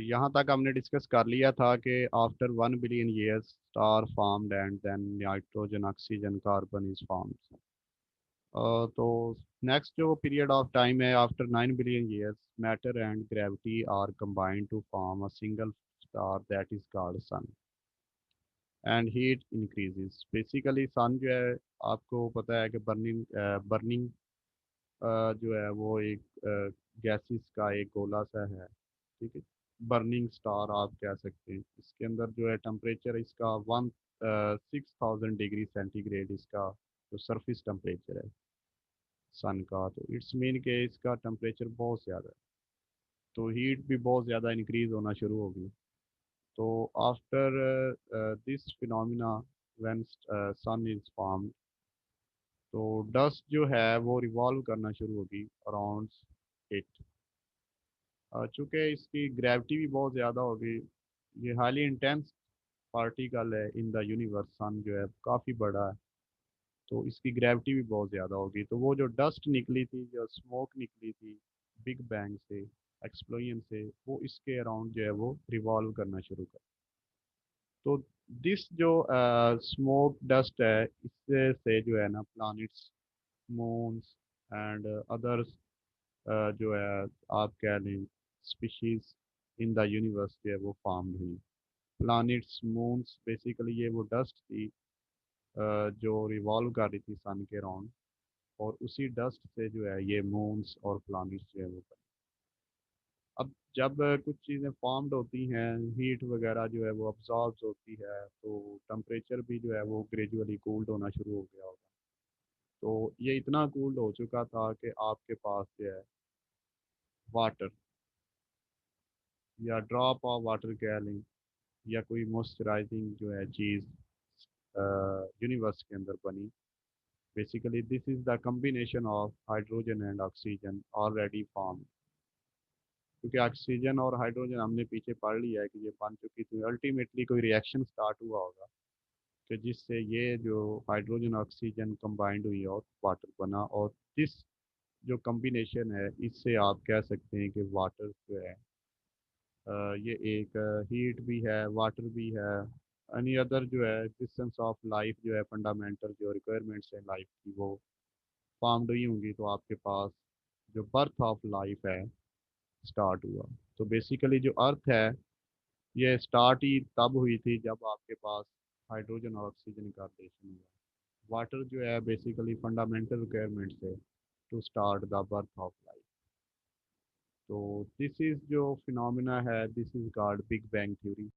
यहाँ तक हमने डिस्कस कर लिया था कि after 1 billion years star formed and then nitrogen oxygen carbon is formed. तो नेक्स्ट जो पीरियड ऑफ टाइम है after 9 billion years matter and gravity are combined to form a single star that is called sun and heat increases. Basically sun जो है आपको पता है कि burning जो है वो एक गैसेस का एक गोला सा है, ठीक है। बर्निंग स्टार आप कह सकते हैं। इसके अंदर जो है टेम्परेचर इसका 6,000 डिग्री सेंटीग्रेड इसका जो सरफेस टेम्परेचर है सन का, तो इट्स मीन के इसका टेम्परेचर बहुत ज़्यादा है, तो हीट भी बहुत ज़्यादा इंक्रीज होना शुरू होगी। तो after this phenomena when sun is formed, तो डस्ट जो है वो रिवॉल्व करना शुरू होगी अराउंड इट। चूँकि इसकी ग्रेविटी भी बहुत ज़्यादा होगी, ये हाईली इंटेंस पार्टिकल है इन द यूनिवर्स, सन जो है काफ़ी बड़ा है, तो इसकी ग्रेविटी भी बहुत ज़्यादा होगी। तो वो जो डस्ट निकली थी, जो स्मोक निकली थी बिग बैंग से, एक्सप्लोजन से, वो इसके अराउंड जो है वो रिवॉल्व करना शुरू कर। तो दिस जो स्मोक डस्ट है, इससे से जो है ना प्लैनेट्स, मून्स एंड अदर्स जो है आप कह लें स्पीशीज इन द यूनिवर्स जो है वो फॉर्म हुई। प्लैनेट्स, मून्स, बेसिकली ये वो डस्ट थी जो रिवॉल्व कर रही थी सन के अराउंड, और उसी डस्ट से जो है ये मून्स और प्लैनेट्स जो है वो बने। अब जब कुछ चीज़ें फॉर्म्ड होती हैं, हीट वगैरह जो है वो अब्जॉर्ब होती है, तो टेम्परेचर भी जो है वो ग्रेजुअली कूल्ड होना शुरू हो गया होगा। तो ये इतना कूल्ड हो चुका था कि आपके पास जो है वाटर या ड्रॉप ऑफ वाटर कह लें, या कोई मॉइस्चराइजिंग जो है चीज़ यूनिवर्स के अंदर बनी। Basically this is the combination of hydrogen and oxygen already form. क्योंकि ऑक्सीजन और हाइड्रोजन हमने पीछे पढ़ लिया है कि ये बन चुकी थी, अल्टीमेटली कोई रिएक्शन स्टार्ट हुआ होगा कि जिससे ये जो हाइड्रोजन ऑक्सीजन कंबाइंड हुई और वाटर बना, और दिस जो कम्बिनेशन है इससे आप कह सकते हैं कि वाटर जो है ये एक हीट भी है, वाटर भी है, एनी अदर जो है एग्जिस्टेंस ऑफ लाइफ जो है फंडामेंटल जो रिक्वायरमेंट्स है लाइफ की वो फॉर्म्ड हुई होंगी, तो आपके पास जो बर्थ ऑफ लाइफ है स्टार्ट हुआ। तो बेसिकली जो अर्थ है ये स्टार्ट ही तब हुई थी जब आपके पास हाइड्रोजन और ऑक्सीजन का रिलेशन हुआ। वाटर जो है बेसिकली फंडामेंटल रिक्वायरमेंट्स है to start the birth of life. तो दिस इज जो फिनोमिना है this is called big bang theory.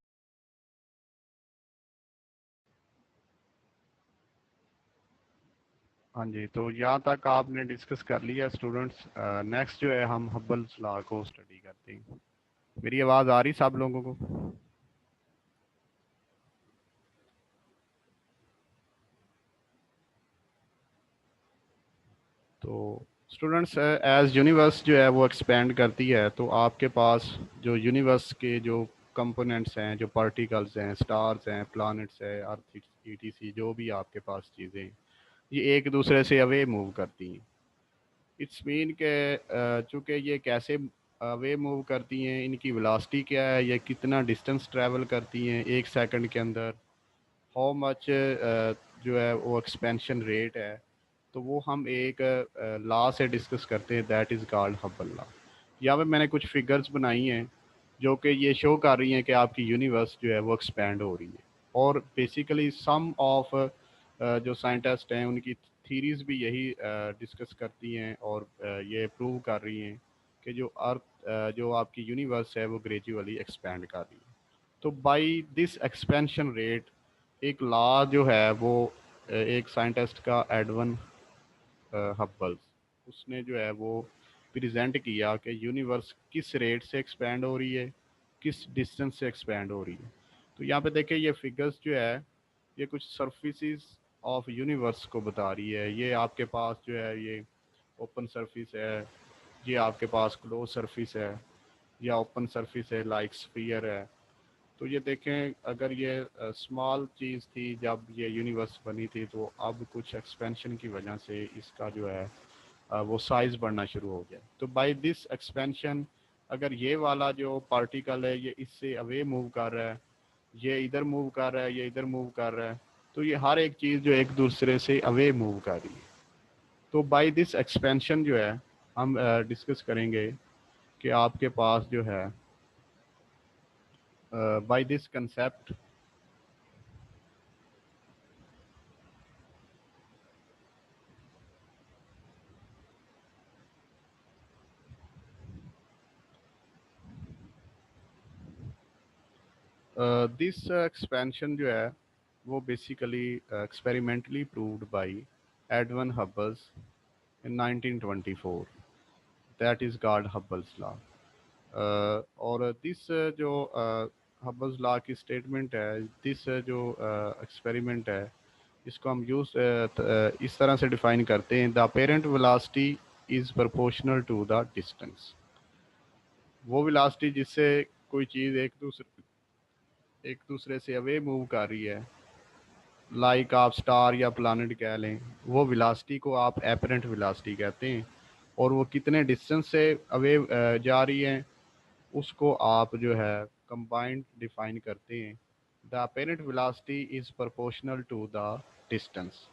हाँ जी, तो यहाँ तक आपने डिस्कस कर लिया स्टूडेंट्स। नेक्स्ट जो है हम हब्बल्स लॉ को स्टडी करते हैं। मेरी आवाज़ आ रही सब लोगों को? तो स्टूडेंट्स, एज यूनिवर्स जो है वो एक्सपेंड करती है, तो आपके पास जो यूनिवर्स के जो कंपोनेंट्स हैं, जो पार्टिकल्स हैं, स्टार्स हैं, प्लैनेट्स हैं, अर्थ, ईटीसी, जो भी आपके पास चीज़ें हैं, ये एक दूसरे से अवे मूव करती हैं। इट्स मीन के चूँकि ये कैसे वे मूव करती हैं, इनकी वेलोसिटी क्या है, ये कितना डिस्टेंस ट्रैवल करती हैं एक सेकंड के अंदर, हाउ मच जो है वो एक्सपेंशन रेट है, तो वो हम एक लॉ से डिस्कस करते हैं, that is called Hubble law. यहाँ पे मैंने कुछ फिगर्स बनाई हैं जो कि ये शो कर रही हैं कि आपकी यूनिवर्स जो है वो एक्सपेंड हो रही है। और बेसिकली सम ऑफ जो साइंटिस्ट हैं उनकी थीरीज भी यही डिस्कस करती हैं, और ये प्रूव कर रही हैं कि जो अर्थ जो आपकी यूनिवर्स है वो ग्रेजुअली एक्सपेंड कर रही है। तो बाय दिस एक्सपेंशन रेट एक लॉ जो है वो एक साइंटिस्ट का एडवन हब्बल्स, उसने जो है वो प्रेजेंट किया कि यूनिवर्स किस रेट से एक्सपेंड हो रही है, किस डिस्टेंस से एक्सपेंड हो रही है। तो यहाँ पे देखिए ये फिगर्स जो है ये कुछ सरफेसेस ऑफ यूनिवर्स को बता रही है। ये आपके पास जो है ये ओपन सरफेस है, ये आपके पास क्लोज सरफेस है, या ओपन सरफेस है लाइक स्फीयर है। तो ये देखें, अगर ये स्मॉल चीज़ थी जब ये यूनिवर्स बनी थी, तो अब कुछ एक्सपेंशन की वजह से इसका जो है वो साइज़ बढ़ना शुरू हो गया। तो बाय दिस एक्सपेंशन अगर ये वाला जो पार्टिकल है ये इससे अवे मूव कर रहा है, ये इधर मूव कर रहा है, ये इधर मूव कर रहा है, तो ये हर एक चीज़ जो एक दूसरे से अवे मूव कर रही है। तो बाय दिस एक्सपेंशन जो है हम डिस्कस करेंगे कि आपके पास जो है by this concept this expansion जो है वो basically experimentally proved by Edwin Hubble's in 1924, that is called Hubble's law. और दिस जो हबल्स लॉ की स्टेटमेंट है, दिस जो एक्सपेरिमेंट है, इसको हम इस तरह से डिफाइन करते हैं, the apparent velocity is proportional to the distance. वो वेलोसिटी जिससे कोई चीज़ एक दूसरे से अवे मूव कर रही है, लाइक आप स्टार या प्लानट कह लें, वो वेलोसिटी को आप एपरेंट वेलोसिटी कहते हैं। और वो कितने डिस्टेंस से अवे जा रही है उसको आप जो है कंबाइंड डिफाइन करते हैं। The apparent velocity is proportional to the distance,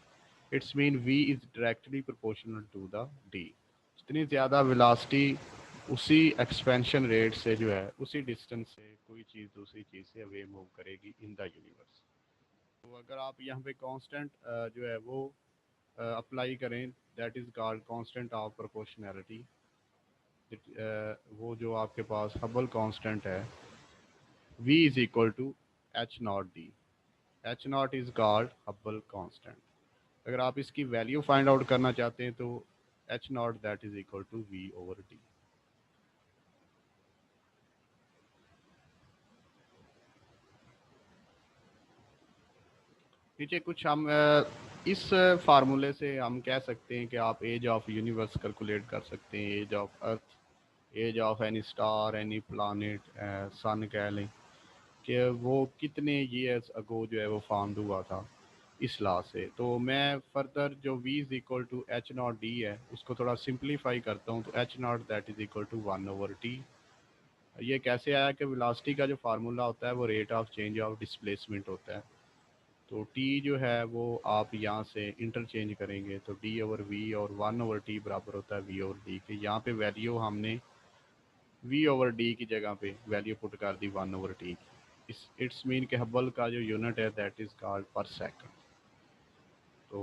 it's mean v is directly proportional to the d। जितनी ज़्यादा वेलोसिटी उसी एक्सपेंशन रेट से जो है उसी डिस्टेंस से कोई चीज़ दूसरी चीज़ से अवे मूव करेगी इन द यूनिवर्स। तो अगर आप यहाँ पे कांस्टेंट जो है वो अप्लाई करें, that is called constant of proportionality. वो जो आपके पास हबल कांस्टेंट है, v is equal to H naught D. H naught is called Hubble constant. अगर आप इसकी वैल्यू फाइंड आउट करना चाहते हैं तो H naught that is equal to V over D. नीचे कुछ हम इस फार्मूले से हम कह सकते हैं कि आप एज ऑफ यूनिवर्स कैलकुलेट कर सकते हैं, age of earth, age of any star, any planet, sun कह लें, कि वो कितने ईयर्स अगो जो है वो फाउंड हुआ था इस लॉ से। तो मैं फर्दर जो v is equal to H naught D है उसको थोड़ा सिंप्लीफाई करता हूँ, तो H naught that is equal to one over T. ये कैसे आया कि वेलोसिटी का जो फार्मूला होता है वो rate of change of displacement होता है। तो टी जो है वो आप यहाँ से इंटरचेंज करेंगे तो डी ओवर वी, और वन ओवर टी बराबर होता है वी ओवर डी के। यहाँ पे वैल्यू हमने वी ओवर डी की जगह पे वैल्यू पुट कर दी वन ओवर टी की। इट्स मीन के हबल का जो यूनिट है दैट इज़ कॉल्ड पर सेकंड। तो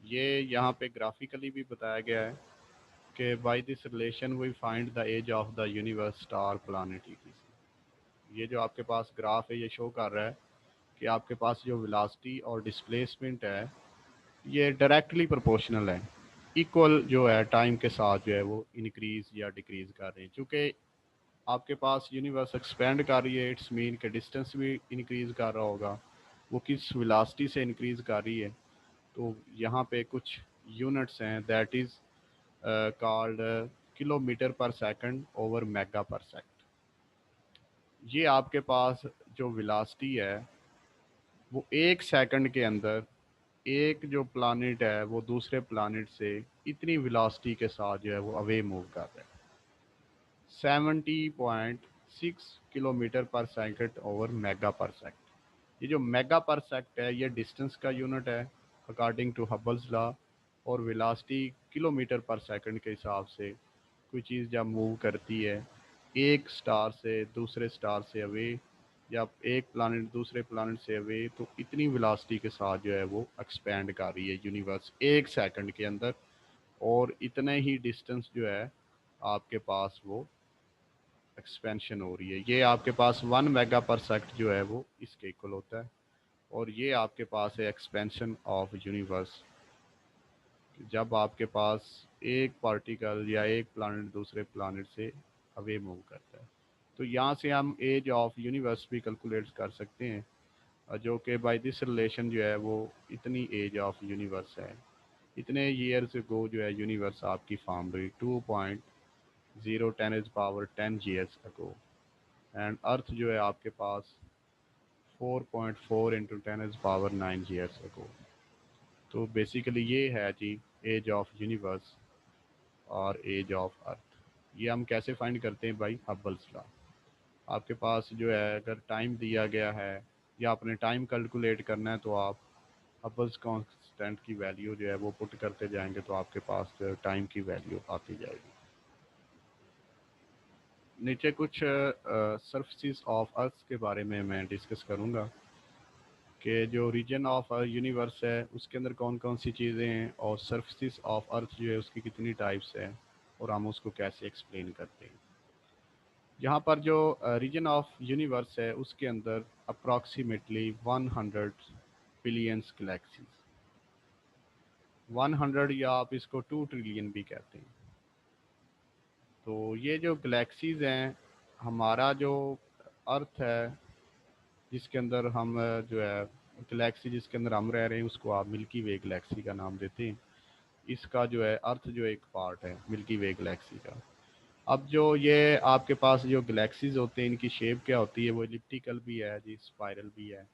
ये यहाँ पे ग्राफिकली भी बताया गया है कि by this relation we find the age of the universe, star, planet etc। ये जो आपके पास ग्राफ है ये शो कर रहा है कि आपके पास जो वेलोसिटी और डिस्प्लेसमेंट है ये डायरेक्टली प्रोपोर्शनल है, इक्वल जो है टाइम के साथ जो है वो इंक्रीज या डिक्रीज कर रहे हैं। चूँकि आपके पास यूनिवर्स एक्सपेंड कर रही है, इट्स मीन के डिस्टेंस भी इंक्रीज कर रहा होगा। वो किस वेलोसिटी से इंक्रीज कर रही है, तो यहाँ पे कुछ यूनिट्स हैं दैट इज़ कॉल्ड किलोमीटर पर सेकंड ओवर मेगा पर सेकंड। ये आपके पास जो वेलोसिटी है वो एक सेकंड के अंदर एक जो प्लानिट है वो दूसरे प्लानिट से इतनी वेलोसिटी के साथ जो है वो अवे मूव कर रहा है, 70.6 किलोमीटर पर सेकंड ओवर मेगा पर सेकंड। ये जो मेगा पर सेकंड है ये डिस्टेंस का यूनिट है अकॉर्डिंग टू हबल्स लॉ, और वेलोसिटी किलोमीटर पर सेकंड के हिसाब से कोई चीज़ जब मूव करती है एक स्टार से दूसरे स्टार से अवे, या एक प्लानट दूसरे प्लानट से अवे, तो इतनी वेलोसिटी के साथ जो है वो एक्सपेंड कर रही है यूनिवर्स एक सेकंड के अंदर। और इतने ही डिस्टेंस जो है आपके पास वो एक्सपेंशन हो रही है। ये आपके पास 1 मेगा पर सेकंड जो है वो इसके इक्वल होता है। और ये आपके पास है एक्सपेंशन ऑफ यूनिवर्स, जब आपके पास एक पार्टिकल या एक प्लानट दूसरे प्लानट से अवे मूव करता है। तो यहाँ से हम एज ऑफ यूनिवर्स भी कैलकुलेट कर सकते हैं, जो कि बाय दिस रिलेशन जो है वो इतनी एज ऑफ यूनिवर्स है, इतने ईयर्स गो जो है यूनिवर्स आपकी फॉर्म हुई, 2.0 10 is power 10 years ago. And earth जो है आपके पास 4.4 into 10 is power 9 years ago. तो बेसिकली ये है जी एज ऑफ यूनिवर्स और एज ऑफ अर्थ। ये हम कैसे फाइंड करते हैं? By Hubble's law. आपके पास जो है अगर टाइम दिया गया है या आपने टाइम कैलकुलेट करना है तो आप हब्बल्स कांस्टेंट की वैल्यू जो है वो पुट करते जाएंगे तो आपके पास जो टाइम की वैल्यू आती जाएगी। नीचे कुछ सरफेस ऑफ अर्थ के बारे में मैं डिस्कस करूँगा कि जो रीजन ऑफ यूनिवर्स है उसके अंदर कौन कौन सी चीज़ें हैं और सरफेस ऑफ अर्थ जो है उसकी कितनी टाइप्स है और हम उसको कैसे एक्सप्लेन करते हैं। यहाँ पर जो रीजन ऑफ यूनिवर्स है उसके अंदर अप्रॉक्सीमेटली 100 बिलियंस गैलेक्सीज, 100 या आप इसको 2 ट्रिलियन भी कहते हैं। तो ये जो गैलेक्सीज हैं, हमारा जो अर्थ है जिसके अंदर हम जो है गैलेक्सी जिसके अंदर हम रह रहे हैं उसको आप मिल्की वे गैलेक्सी का नाम देते हैं। इसका जो है अर्थ जो एक पार्ट है मिल्की वे गैलेक्सी का। अब जो ये आपके पास जो गैलेक्सीज होते हैं इनकी शेप क्या होती है? वो एलिप्टिकल भी है जी, स्पाइरल भी है,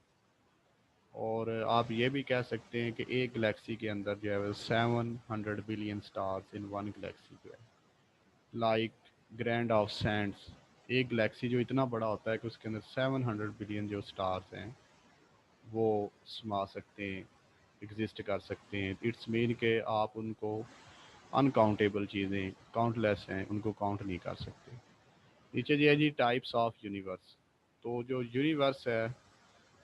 और आप ये भी कह सकते हैं कि एक गैलेक्सी के अंदर जो है 700 billion stars in one Galaxy जो है, लाइक ग्रैंड ऑफ सैंड्स। एक गैलेक्सी जो इतना बड़ा होता है कि उसके अंदर 700 बिलियन जो स्टार्स हैं वो समा सकते हैं, एग्जिस्ट कर सकते हैं। इट्स मीन के आप उनको अनकाउंटेबल चीज़ें काउंटलेस हैं, उनको काउंट नहीं कर सकते। नीचे जी है जी टाइप्स ऑफ यूनिवर्स। तो जो यूनिवर्स है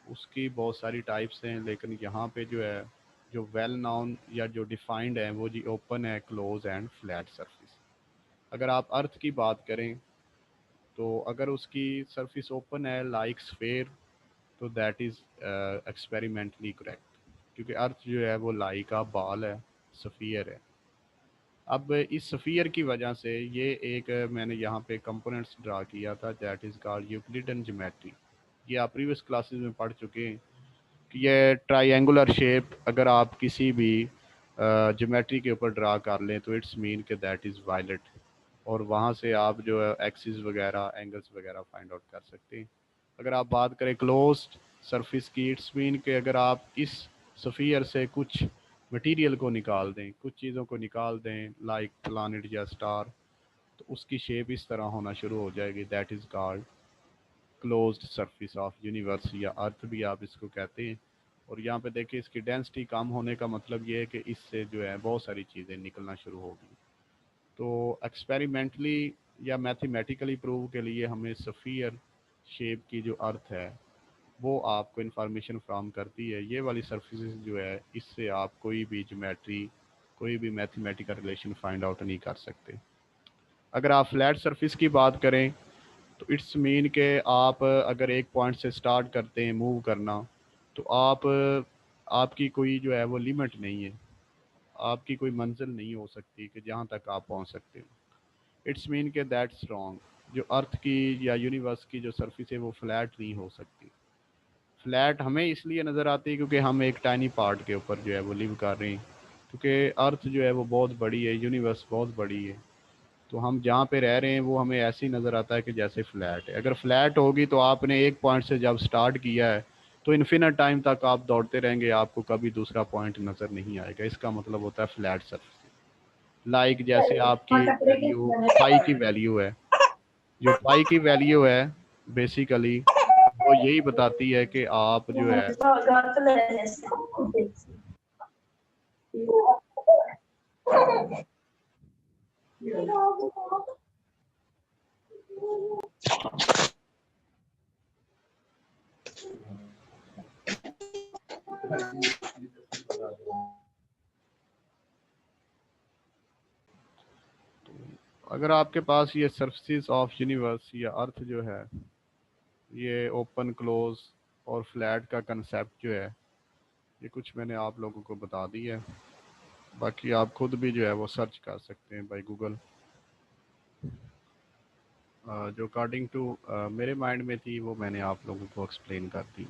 उसकी बहुत सारी टाइप्स हैं, लेकिन यहाँ पे जो है जो वेल नोन या जो डिफाइंड है वो जी ओपन है, क्लोज एंड फ्लैट सरफेस। अगर आप अर्थ की बात करें तो अगर उसकी सरफेस ओपन है लाइक स्फेयर तो दैट इज़ एक्सपेरिमेंटली करेक्ट, क्योंकि अर्थ जो है वो लाई का बाल है, सफ़ियर है। अब इस सफ़ियर की वजह से ये एक मैंने यहाँ पे कंपोनेंट्स ड्रा किया था that is called Euclidean geometry. ये आप प्रीवियस क्लासेस में पढ़ चुके हैं कि ये ट्रायंगुलर शेप अगर आप किसी भी ज्योमेट्री के ऊपर ड्रा कर लें तो इट्स मीन के दैट इज़ वायलेट, और वहाँ से आप जो है एक्सिस वगैरह एंगल्स वगैरह फाइंड आउट कर सकते हैं। अगर आप बात करें क्लोज्ड सरफेस की, इट्स मीन के अगर आप इस सफ़ियर से कुछ मटेरियल को निकाल दें, कुछ चीज़ों को निकाल दें लाइक प्लानिट या स्टार, तो उसकी शेप इस तरह होना शुरू हो जाएगी, that is called closed surface of universe या अर्थ भी आप इसको कहते हैं। और यहाँ पे देखिए इसकी डेंसिटी कम होने का मतलब ये है कि इससे जो है बहुत सारी चीज़ें निकलना शुरू होगी। तो एक्सपेरिमेंटली या मैथमेटिकली प्रूव के लिए हमें सफ़ियर शेप की जो अर्थ है वो आपको इन्फॉर्मेशन फ्राहम करती है। ये वाली सरफेसेस जो है इससे आप कोई भी ज्योमेट्री, कोई भी मैथमेटिकल रिलेशन फाइंड आउट नहीं कर सकते। अगर आप फ्लैट सरफेस की बात करें तो इट्स मीन के आप अगर एक पॉइंट से स्टार्ट करते हैं मूव करना तो आप आपकी कोई जो है वो लिमिट नहीं है, आपकी कोई मंजिल नहीं हो सकती कि जहाँ तक आप पहुँच सकते हो। इट्स मीन के दैट्स रॉन्ग। जो अर्थ की या यूनिवर्स की जो सरफेस है वो फ्लैट नहीं हो सकती। फ्लैट हमें इसलिए नज़र आती है क्योंकि हम एक टाइनी पार्ट के ऊपर जो है वो लिव कर रहे हैं, क्योंकि अर्थ जो है वो बहुत बड़ी है, यूनिवर्स बहुत बड़ी है, तो हम जहाँ पे रह रहे हैं वो हमें ऐसे ही नज़र आता है कि जैसे फ्लैट है। अगर फ्लैट होगी तो आपने एक पॉइंट से जब स्टार्ट किया है तो इन्फिनिट टाइम तक आप दौड़ते रहेंगे, आपको कभी दूसरा पॉइंट नज़र नहीं आएगा। इसका मतलब होता है फ्लैट सरफेस। लाइक जैसे आपकी वैल्यू पाई की वैल्यू है, जो पाई की वैल्यू है बेसिकली वो यही बताती है कि आप जो है अगर आपके पास ये सरफेस ऑफ यूनिवर्स या अर्थ जो है ये ओपन क्लोज और फ्लैट का कंसेप्ट जो है ये कुछ मैंने आप लोगों को बता दी है, बाकी आप खुद भी जो है वो सर्च कर सकते हैं बाय गूगल। जो अकॉर्डिंग टू मेरे माइंड में थी वो मैंने आप लोगों को एक्सप्लेन कर दी।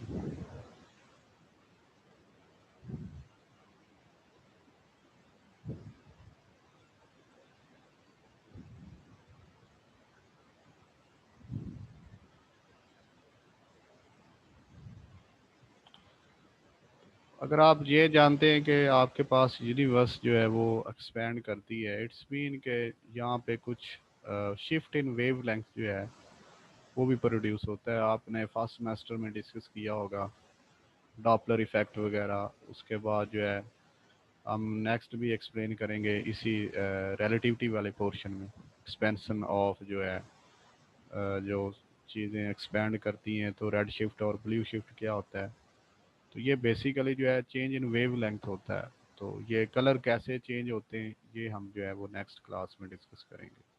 अगर आप ये जानते हैं कि आपके पास यूनिवर्स जो है वो एक्सपेंड करती है, इट्स मीन के यहाँ पे कुछ शिफ्ट इन वेव लेंथ जो है वो भी प्रोड्यूस होता है। आपने फर्स्ट सेमेस्टर में डिस्कस किया होगा डॉपलर इफेक्ट वगैरह। उसके बाद जो है हम नेक्स्ट भी एक्सप्लेन करेंगे इसी रिलेटिविटी वाले पोर्शन में, एक्सपेंशन ऑफ जो है जो चीज़ें एक्सपेंड करती हैं, तो रेड शिफ्ट और ब्लू शिफ्ट क्या होता है। तो ये बेसिकली जो है चेंज इन वेव लेंथ होता है। तो ये कलर कैसे चेंज होते हैं ये हम जो है वो नेक्स्ट क्लास में डिस्कस करेंगे।